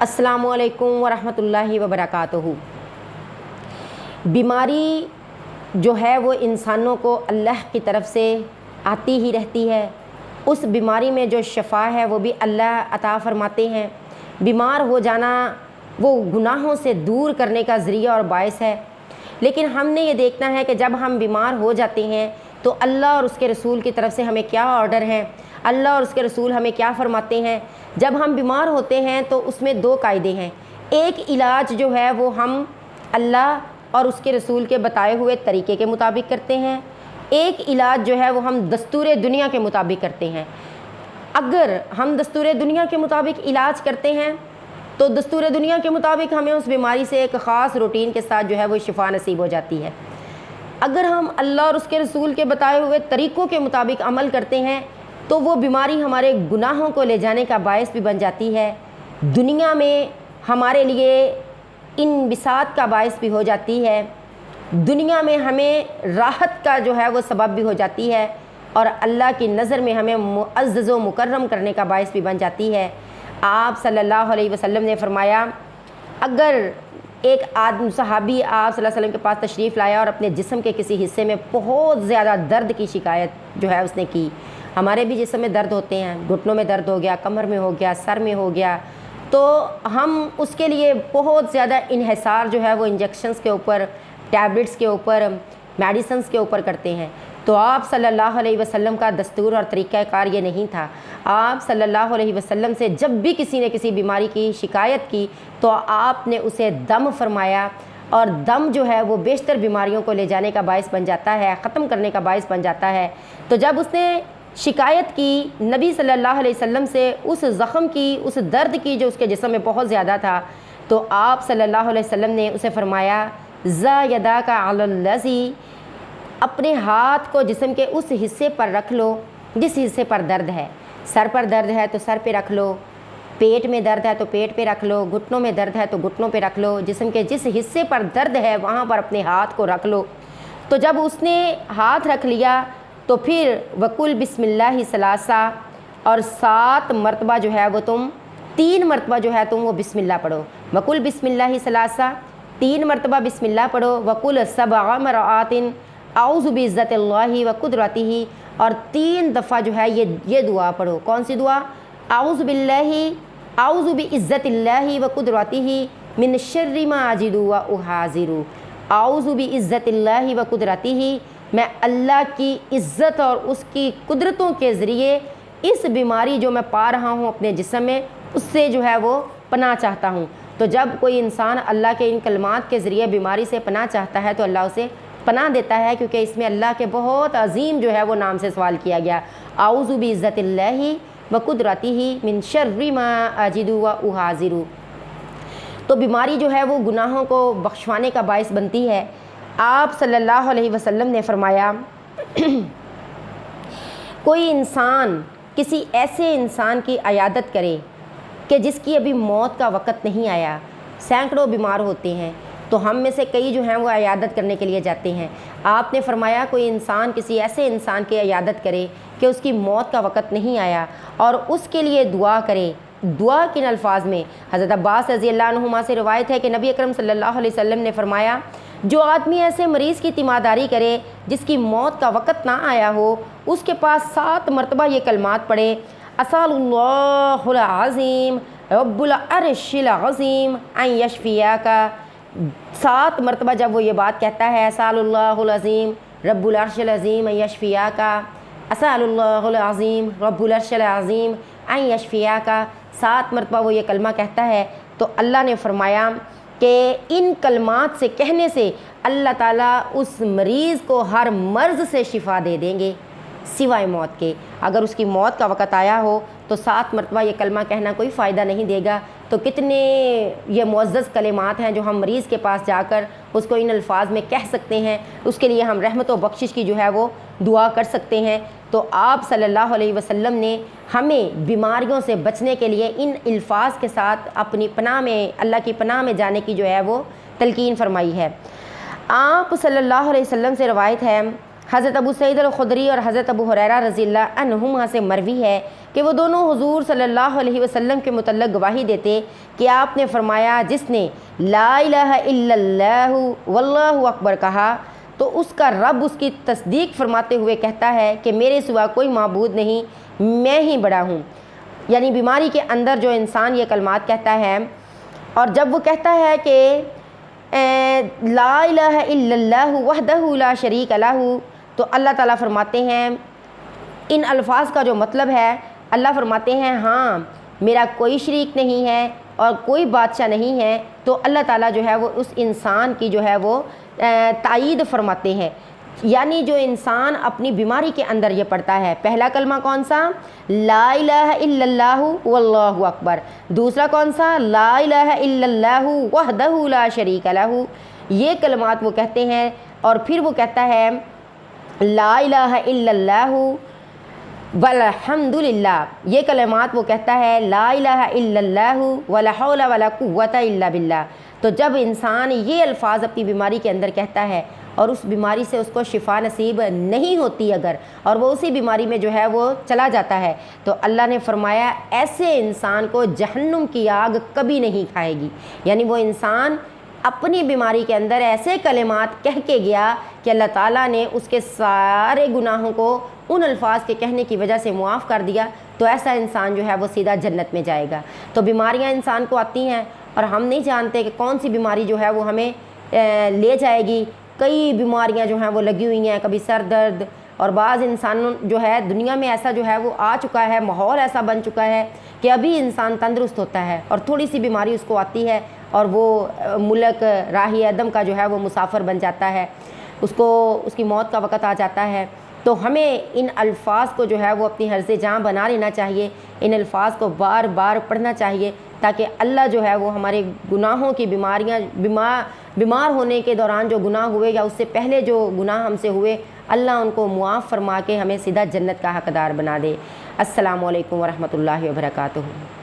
अस्सलामु अलैकुम वरहमतुल्लाहि वबरकातुहू। बीमारी जो है वो इंसानों को अल्लाह की तरफ से आती ही रहती है। उस बीमारी में जो शफ़ा है वो भी अल्लाह अता फ़रमाते हैं। बीमार हो जाना वो गुनाहों से दूर करने का ज़रिया और बायस है। लेकिन हमने ये देखना है कि जब हम बीमार हो जाते हैं तो अल्लाह और उसके रसूल की तरफ से हमें क्या ऑर्डर है, अल्लाह और उसके रसूल हमें क्या फ़रमाते हैं। जब हम बीमार होते हैं तो उसमें दो कायदे हैं। एक इलाज जो है वो हम अल्लाह और उसके रसूल के बताए हुए तरीके के मुताबिक करते हैं, एक इलाज जो है वो हम दस्तूर दुनिया के मुताबिक करते हैं। अगर हम दस्तूर दुनिया के मुताबिक इलाज करते हैं तो दस्तूर दुनिया के मुताबिक हमें उस बीमारी से एक ख़ास रूटीन के साथ जो है वो शिफा नसीब हो जाती है। अगर हम अल्लाह और उसके रसूल के बताए हुए तरीक़ों के मुताबिक अमल करते हैं तो वो बीमारी हमारे गुनाहों को ले जाने का बायस भी बन जाती है, दुनिया में हमारे लिए इनबिसात का बायस भी हो जाती है, दुनिया में हमें राहत का जो है वो सबब भी हो जाती है और अल्लाह की नज़र में हमें मुअज़्ज़ज़ व मुकर्रम करने का बायस भी बन जाती है। आप सल्लल्लाहु अलैहि वसल्लम ने फरमाया, अगर एक आदमी सहाबी आप सल्लल्लाहु अलैहि वसल्लम के पास तशरीफ़ लाया और अपने जिस्म के किसी हिस्से में बहुत ज़्यादा दर्द की शिकायत जो है उसने की। हमारे भी जिस्म में दर्द होते हैं, घुटनों में दर्द हो गया, कमर में हो गया, सर में हो गया, तो हम उसके लिए बहुत ज़्यादा इन्हिसार जो है वो इंजेक्शंस के ऊपर, टैबलेट्स के ऊपर, मेडिसिन्स के ऊपर करते हैं। तो आप सल्लल्लाहु अलैहि वसल्लम का दस्तूर और तरीक़ाकार ये नहीं था। आप सल्लल्लाहु अलैहि वसल्लम से जब भी किसी ने किसी बीमारी की शिकायत की तो आपने उसे दम फरमाया, और दम जो है वो बेशतर बीमारियों को ले जाने का बायस बन जाता है, ख़त्म करने का बायस बन जाता है। तो जब उसने शिकायत की नबी सल्लल्लाहु अलैहि वसल्लम से उस ज़ख़म की, उस दर्द की जो उसके जिस्म में बहुत ज़्यादा था, तो आप सल्लल्लाहु अलैहि वसल्लम ने उसे फ़रमाया, ज़ा यदा का अलल्लज़ी, अपने हाथ को जिस्म के उस हिस्से पर रख लो जिस हिस्से पर दर्द है। सर पर दर्द है तो सर पे रख लो, पेट में दर्द है तो पेट पे रख लो, घुटनों में दर्द है तो घुटनों पे रख लो, जिस्म के जिस हिस्से पर दर्द है वहाँ पर अपने हाथ को रख लो। तो जब उसने हाथ रख लिया तो फिर वकुल बिस्मिल्लाहि सलासा, और 7 मरतबा जो है वो तुम 3 मरतबा जो है तुम वो बिस्मिल्लाह पढ़ो। वकुल बिस्मिल्लाहि सलासा, 3 मरतबा बिस्मिल्लाह पढ़ो। वकुल सबअ मरआतिन आऊज़ु बिइज़्ज़तिल्लाहि व कुदरतिही, और 3 दफ़ा जो है ये दुआ पढ़ो। कौन सी दुआ? आऊज़ु बिल्लाहि, आऊज़ु बिइज़्ज़तिल्लाहि व कुदरतिही मिन शर्रि मा अजिदु व उहाज़िरु। आऊज़ु बिइज़्ज़तिल्लाहि व कुदरतिही, मैं अल्लाह की इज़्ज़त और उसकी कुदरतों के ज़रिए इस बीमारी जो मैं पा रहा हूँ अपने जिस्म में उससे जो है वो पनाह चाहता हूँ। तो जब कोई इंसान अल्लाह के इन कलमात के ज़रिए बीमारी से पनाह चाहता है तो अल्लाह उसे पनाह देता है, क्योंकि इसमें अल्लाह के बहुत अजीम जो है वो नाम से सवाल किया गया। आऊज़ु बिइज़्ज़तिल्लाहि व कुदरतिही मिन शर्रि मा अजिदु व उहाज़िरु। तो बीमारी जो है वो गुनाहों को बख्शवाने का बायस बनती है। आप सल्लल्लाहु अलैहि वसल्लम ने फरमाया, कोई इंसान किसी ऐसे इंसान की अयादत करे कि जिसकी अभी मौत का वक़्त नहीं आया। सैकड़ों बीमार होते हैं तो हम में से कई जो हैं वो अयादत करने के लिए जाते हैं। आपने फरमाया कोई इंसान किसी ऐसे इंसान की अयादत करे कि उसकी मौत का वक़्त नहीं आया और उसके लिए दुआ करे। दुआ किन अल्फाज में? हज़रत अब्बास रज़ी अल्लाह अन्हुमा से रिवायत है कि नबी अकरम सल्लल्लाहु अलैहि वसल्लम ने फरमाया, जो आदमी ऐसे मरीज़ की तीमारदारी करे जिसकी मौत का वक़्त ना आया हो, उसके पास 7 मरतबा ये कलमात पढ़े, असअलुल्लाहुल अज़ीम रब्बुल अर्शिल अज़ीम अन यशफियाका। 7 मरतबा जब वो ये बात कहता है, असअलुल्लाहुल अज़ीम रब्बुल अर्शिल अज़ीम अन यशफियाका, असअलुल्लाहुल अज़ीम रब्बुल अर्शिल अज़ीम अन यशफियाका, 7 मरतबा वो ये कलमा कहता है, तो अल्लाह ने फरमाया कि इन कलमात से कहने से अल्लाह ताला उस मरीज़ को हर मर्ज़ से शिफा दे देंगे सिवाय मौत के। अगर उसकी मौत का वक़्त आया हो तो 7 मरतबा ये कलमा कहना कोई फ़ायदा नहीं देगा। तो कितने ये मुअज़्ज़ज़ कलिमात हैं जो हम मरीज़ के पास जाकर उसको इन अल्फाज में कह सकते हैं, उसके लिए हम रहमत व बख्शिश की जो है वो दुआ कर सकते हैं। तो आप सल्लल्लाहु अलैहि वसल्लम ने हमें बीमारियों से बचने के लिए इन अल्फाज के साथ अपनी पनाह में, अल्लाह की पनाह में जाने की जो है वो तलकीन फरमाई है। आप सल्लल्लाहु अलैहि वसल्लम से रवायत है, حضرت ابو سعید الخدری اور حضرت ابو ہریرہ رضی اللہ عنہما سے مروی ہے کہ وہ دونوں حضور صلی اللہ علیہ وسلم کے متعلق گواہی دیتے کہ آپ نے فرمایا جس نے لا الہ الا اللہ واللہ اکبر کہا تو اس کا رب اس کی تصدیق فرماتے ہوئے کہتا ہے کہ میرے سوا کوئی معبود نہیں، میں ہی بڑا ہوں۔ یعنی بیماری کے اندر جو انسان یہ کلمات کہتا ہے اور جب وہ کہتا ہے کہ لا الہ الا اللہ وحدہ لا شریک لہ، تو اللہ تعالیٰ فرماتے ہیں ان الفاظ کا جو مطلب ہے، اللہ فرماتے ہیں ہاں میرا کوئی شریک نہیں ہے اور کوئی بادشاہ نہیں ہے، تو اللہ تعالیٰ جو ہے وہ اس انسان کی جو ہے وہ تائید فرماتے ہیں۔ یعنی جو انسان اپنی بیماری کے اندر یہ پڑھتا ہے، پہلا کلمہ کون سا؟ لا الہ الا اللہ واللہ اکبر، دوسرا کون سا؟ لا الہ الا اللہ وحدہ لا شریک لہ، یہ کلمات وہ کہتے ہیں۔ اور پھر وہ کہتا ہے لا الہ الا اللہ والحمد للہ، یہ کلمات وہ کہتا ہے لا الہ الا اللہ ولا حول ولا قوۃ الا باللہ۔ تو جب انسان یہ الفاظ اپنی بیماری کے اندر کہتا ہے اور اس بیماری سے اس کو شفا نصیب نہیں ہوتی اگر، اور وہ اسی بیماری میں جو ہے وہ چلا جاتا ہے، تو اللہ نے فرمایا ایسے انسان کو جہنم کی آگ کبھی نہیں کھائے گی۔ یعنی وہ انسان اپنی بیماری کے اندر ایسے کلمات کہہ کے گیا کہ اللہ تعالیٰ نے اس کے سارے گناہوں کو ان الفاظ کے کہنے کی وجہ سے معاف کر دیا، تو ایسا انسان جو ہے وہ سیدھا جنت میں جائے گا۔ تو بیماریاں انسان کو آتی ہیں اور ہم نہیں جانتے کہ کون سی بیماری جو ہے وہ ہمیں لے جائے گی۔ کئی بیماریاں جو ہیں وہ لگی ہوئی ہیں، کبھی سر درد، اور بعض انسانوں جو ہے دنیا میں ایسا جو ہے وہ آ چکا ہے، ماحول ایسا بن چکا ہے کہ ابھی انسان تندرست ہوتا ہے اور تھوڑی سی بیماری اس کو آتی ہے اور وہ ملک راہ عدم کا جو ہے وہ مسافر بن جاتا ہے، اس کی موت کا وقت آ جاتا ہے۔ تو ہمیں ان الفاظ کو جو ہے وہ اپنی حرز جاں بنا لینا چاہیے، ان الفاظ کو بار بار پڑھنا چاہیے تاکہ اللہ جو ہے وہ ہمارے گناہوں کی بیمار ہونے کے دوران جو گناہ ہوئے یا اس سے پہلے جو گناہ ہم سے ہوئے، اللہ ان کو معاف فرما کے ہمیں سیدھا جنت کا حقدار بنا دے۔ السلام علیکم ورحمۃ اللہ وبرکاتہ۔